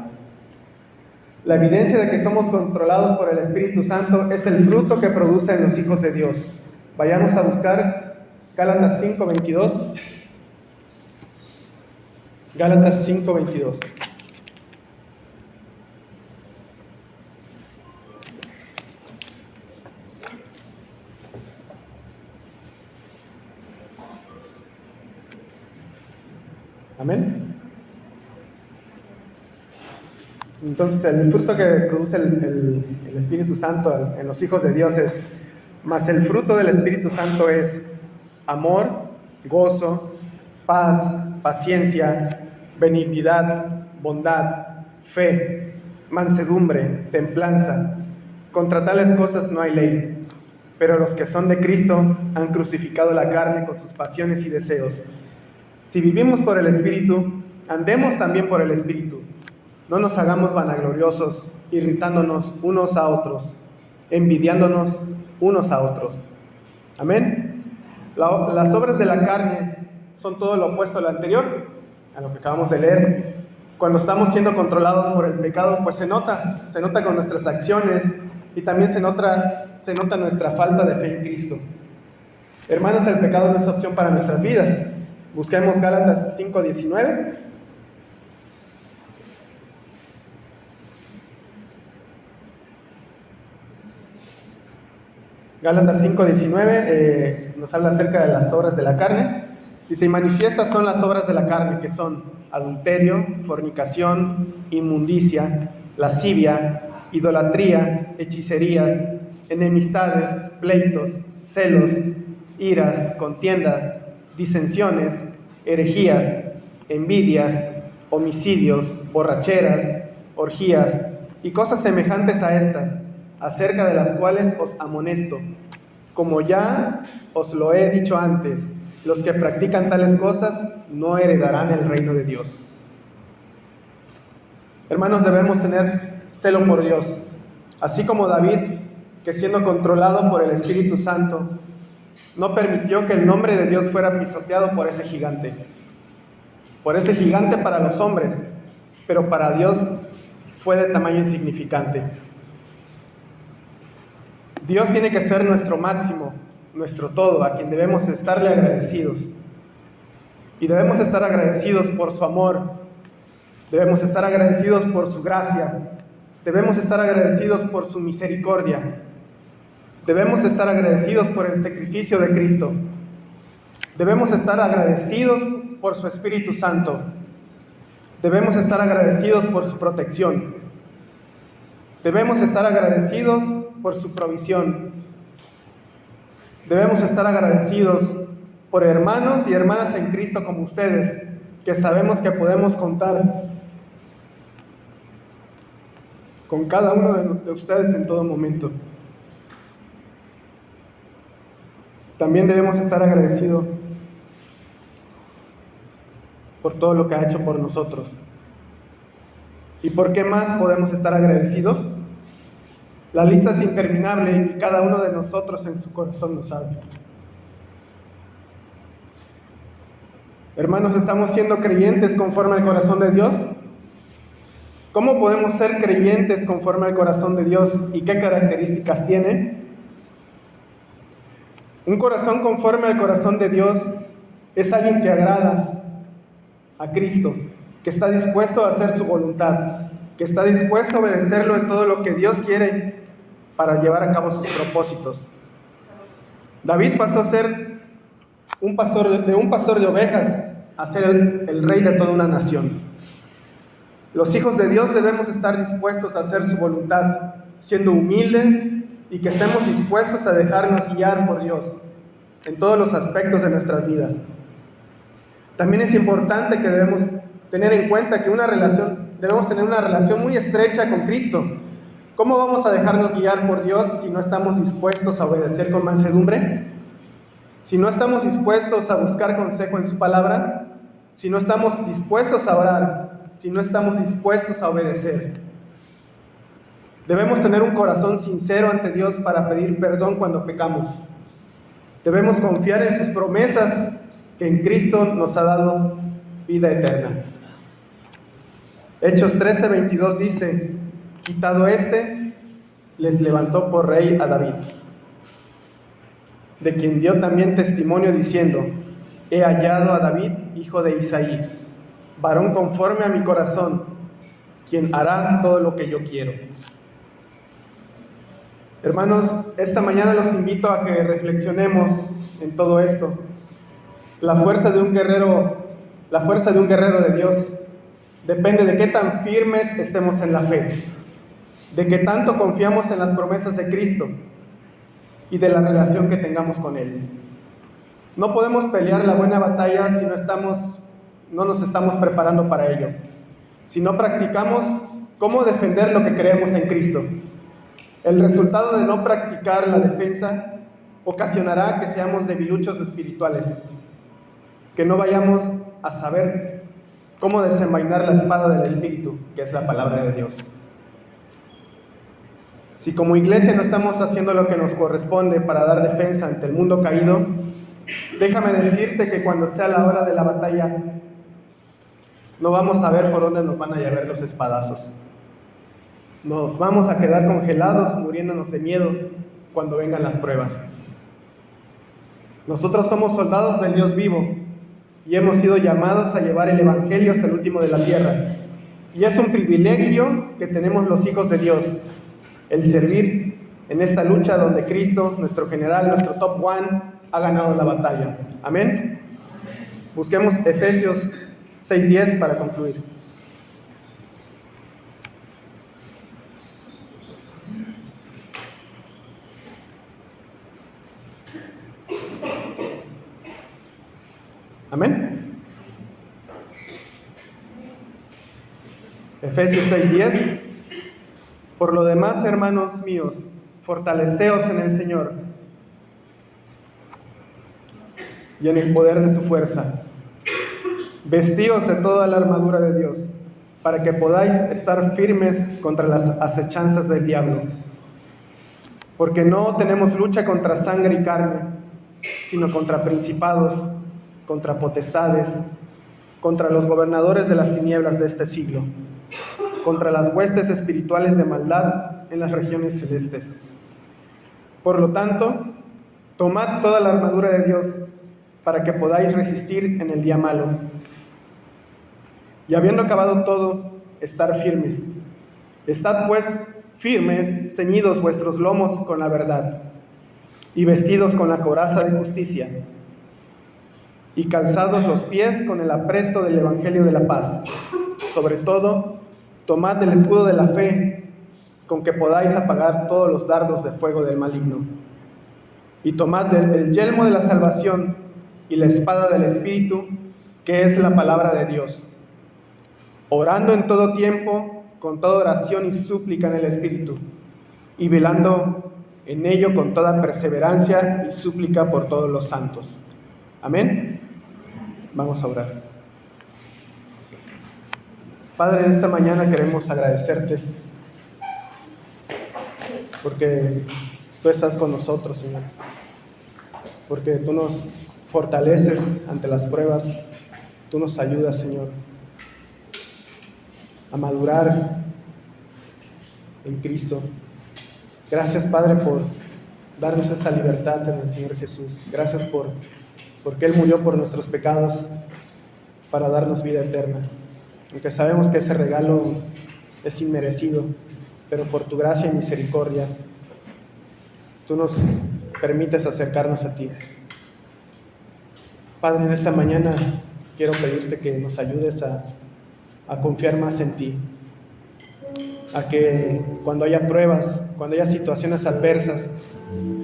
La evidencia de que somos controlados por el Espíritu Santo es el fruto que producen los hijos de Dios. Vayamos a buscar Gálatas 5:22. Gálatas 5:22. Amén. Entonces, el fruto que produce el Espíritu Santo en los hijos de Dios es: mas el fruto del Espíritu Santo es amor, gozo, paz, paciencia, benignidad, bondad, fe, mansedumbre, templanza. Contra tales cosas no hay ley. Pero los que son de Cristo han crucificado la carne con sus pasiones y deseos. Si vivimos por el Espíritu, andemos también por el Espíritu. No nos hagamos vanagloriosos, irritándonos unos a otros, envidiándonos unos a otros. Amén. Las obras de la carne son todo lo opuesto a lo anterior, a lo que acabamos de leer. Cuando estamos siendo controlados por el pecado, pues se nota con nuestras acciones y también se nota nuestra falta de fe en Cristo. Hermanos, el pecado no es opción para nuestras vidas. Busquemos Gálatas 5:19. Gálatas 5:19 nos habla acerca de las obras de la carne. Dice: y manifiestas son las obras de la carne, que son adulterio, fornicación, inmundicia, lascivia, idolatría, hechicerías, enemistades, pleitos, celos, iras, contiendas, disensiones, herejías, envidias, homicidios, borracheras, orgías y cosas semejantes a estas, acerca de las cuales os amonesto, como ya os lo he dicho antes: los que practican tales cosas no heredarán el reino de Dios. Hermanos, debemos tener celo por Dios, así como David que siendo controlado por el Espíritu Santo, no permitió que el nombre de Dios fuera pisoteado por ese gigante para los hombres, pero para Dios fue de tamaño insignificante. Dios tiene que ser nuestro máximo, nuestro todo, a quien debemos estarle agradecidos. Y debemos estar agradecidos por su amor, debemos estar agradecidos por su gracia, debemos estar agradecidos por su misericordia, debemos estar agradecidos por el sacrificio de Cristo, debemos estar agradecidos por su Espíritu Santo, debemos estar agradecidos por su protección, debemos estar agradecidos por su provisión, debemos estar agradecidos por hermanos y hermanas en Cristo como ustedes, que sabemos que podemos contar con cada uno de ustedes en todo momento. También debemos estar agradecidos por todo lo que ha hecho por nosotros. ¿Y por qué más podemos estar agradecidos? La lista es interminable y cada uno de nosotros en su corazón lo sabe. Hermanos, ¿estamos siendo creyentes conforme al corazón de Dios? ¿Cómo podemos ser creyentes conforme al corazón de Dios y qué características tiene? Un corazón conforme al corazón de Dios es alguien que agrada a Cristo, que está dispuesto a hacer su voluntad, que está dispuesto a obedecerlo en todo lo que Dios quiere para llevar a cabo sus propósitos. David pasó a ser un pastor de ovejas a ser el rey de toda una nación. Los hijos de Dios debemos estar dispuestos a hacer su voluntad, siendo humildes y que estemos dispuestos a dejarnos guiar por Dios en todos los aspectos de nuestras vidas. También es importante que debemos tener en cuenta que debemos tener una relación muy estrecha con Cristo. ¿Cómo vamos a dejarnos guiar por Dios si no estamos dispuestos a obedecer con mansedumbre? Si no estamos dispuestos a buscar consejo en su palabra, si no estamos dispuestos a orar, si no estamos dispuestos a obedecer. Debemos tener un corazón sincero ante Dios para pedir perdón cuando pecamos. Debemos confiar en sus promesas que en Cristo nos ha dado vida eterna. Hechos 13:22 dice: quitado les levantó por rey a David, de quien dio también testimonio diciendo: he hallado a David, hijo de Isaí, varón conforme a mi corazón, quien hará todo lo que yo quiero. Hermanos, esta mañana los invito a que reflexionemos en todo esto. La fuerza de un guerrero de Dios depende de qué tan firmes estemos en la fe, de qué tanto confiamos en las promesas de Cristo y de la relación que tengamos con Él. No podemos pelear la buena batalla si no nos estamos preparando para ello, si no practicamos cómo defender lo que creemos en Cristo. El resultado de no practicar la defensa ocasionará que seamos debiluchos espirituales, que no vayamos a saber cómo desenvainar la espada del Espíritu, que es la palabra de Dios. Si como iglesia no estamos haciendo lo que nos corresponde para dar defensa ante el mundo caído, déjame decirte que cuando sea la hora de la batalla, no vamos a ver por dónde nos van a llover los espadazos. Nos vamos a quedar congelados, muriéndonos de miedo cuando vengan las pruebas. Nosotros somos soldados del Dios vivo y hemos sido llamados a llevar el Evangelio hasta el último de la tierra. Y es un privilegio que tenemos los hijos de Dios, el servir en esta lucha donde Cristo, nuestro general, nuestro top one, ha ganado la batalla. Amén. Busquemos Efesios 6:10 para concluir. Amén. Efesios 6:10. Por lo demás, hermanos míos, fortaleceos en el Señor y en el poder de su fuerza. Vestíos de toda la armadura de Dios, para que podáis estar firmes contra las acechanzas del diablo. porque no tenemos lucha contra sangre y carne, sino contra principados, contra potestades, contra los gobernadores de las tinieblas de este siglo, contra las huestes espirituales de maldad en las regiones celestes. Por lo tanto, tomad toda la armadura de Dios para que podáis resistir en el día malo. Y habiendo acabado todo, estar firmes. Estad pues firmes, ceñidos vuestros lomos con la verdad, y vestidos con la coraza de justicia, y calzados los pies con el apresto del Evangelio de la paz. Sobre todo, tomad el escudo de la fe, con que podáis apagar todos los dardos de fuego del maligno. Y tomad el yelmo de la salvación y la espada del Espíritu, que es la palabra de Dios, orando en todo tiempo, con toda oración y súplica en el Espíritu, y velando en ello con toda perseverancia y súplica por todos los santos. Amén. Vamos a orar. Padre, en esta mañana queremos agradecerte porque tú estás con nosotros, Señor, porque tú nos fortaleces ante las pruebas, tú nos ayudas, Señor, a madurar en Cristo. Gracias, Padre, por darnos esa libertad en el Señor Jesús. Gracias porque Él murió por nuestros pecados para darnos vida eterna. Aunque sabemos que ese regalo es inmerecido, pero por tu gracia y misericordia, tú nos permites acercarnos a ti. Padre, en esta mañana quiero pedirte que nos ayudes a confiar más en ti, a que cuando haya pruebas, cuando haya situaciones adversas,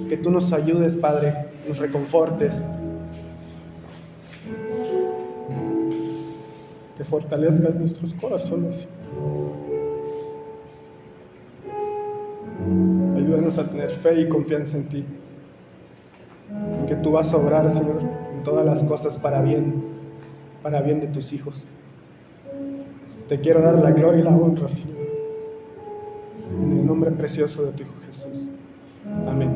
que tú nos ayudes, Padre, nos reconfortes, que fortalezcas nuestros corazones. Ayúdanos a tener fe y confianza en ti, en que tú vas a obrar, Señor, en todas las cosas para bien de tus hijos. Te quiero dar la gloria y la honra, Señor, en el nombre precioso de tu Hijo Jesús. Amén.